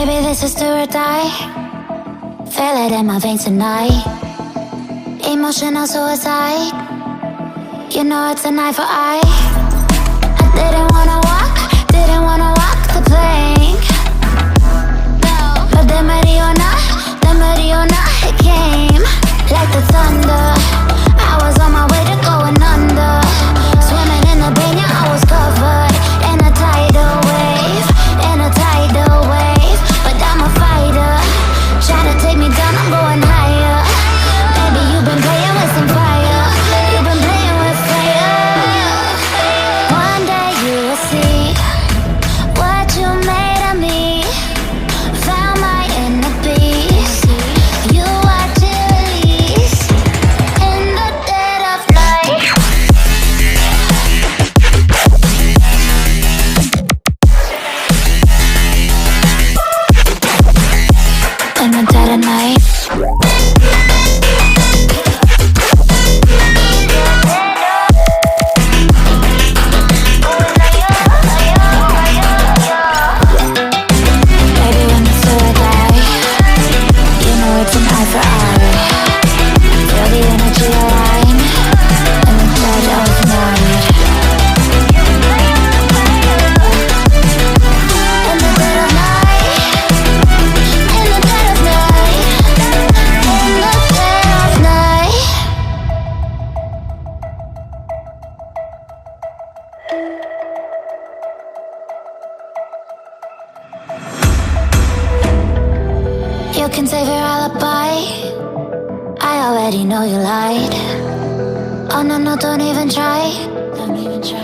Baby, this is do or die. Feel it in my veins tonight. Emotional suicide. You know it's an eye for eye. I didn't wanna walk the plank. But the Mariona, it came like the thunder. I was on my way to going under. Swimming in the banya, I was covered in a tidal wave, But I'm a fighter, try to take me down, I'm going higher. Baby, you've been playing with some fire. You've been playing with fire. One day you will see what you made of me. Found my inner beast. You watch it release in the dead of night. In the dead of night. Baby, when the sword die, you know it's an eye for eye. Feel the energy align in the dead of night. In the dead of night. In the dead of night. In the dead of night. You can save your alibi. I already know you lied. Oh no, don't even try.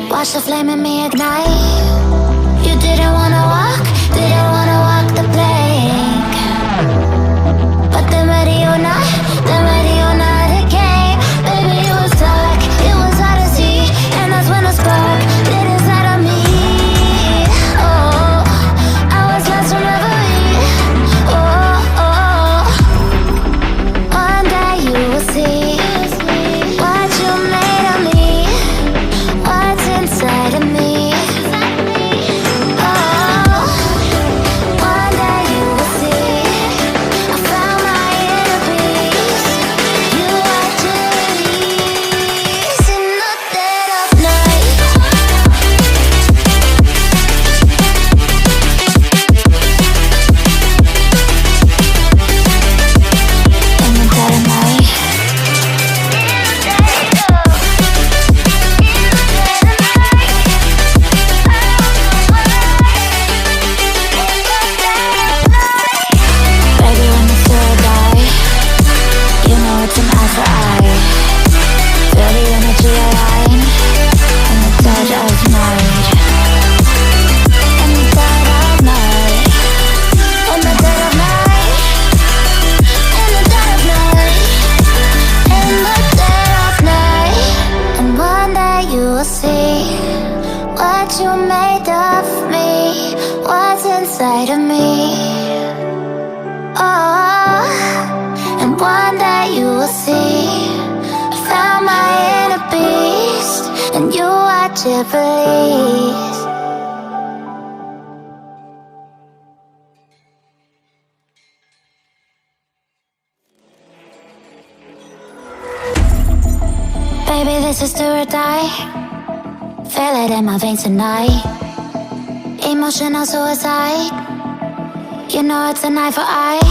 Watch the flame in me ignite. You didn't wanna walk the plank. But the Mariona, it came. Baby, it was dark, it was hard to see. And that's when the spark lit inside of me. Oh, I was lost from reverie. Oh, one day you will see what you made of me, what's inside of me. Oh, one day you will see I found my inner peace. You watch it release in the dead of night. In the dead of night. Baby, when the sword die, you know it's an eye for eye. Feel the energy align in the dead of night. In the dead of night. In the dead of night. In the dead of night. In the dead of night. And one day you will see what you made of me, what's inside of me. Oh, and one day you will see I found my inner beast, and you watch it release. Baby, this is do or die. Feel it in my veins tonight. Emotional suicide. You know it's an eye for eye.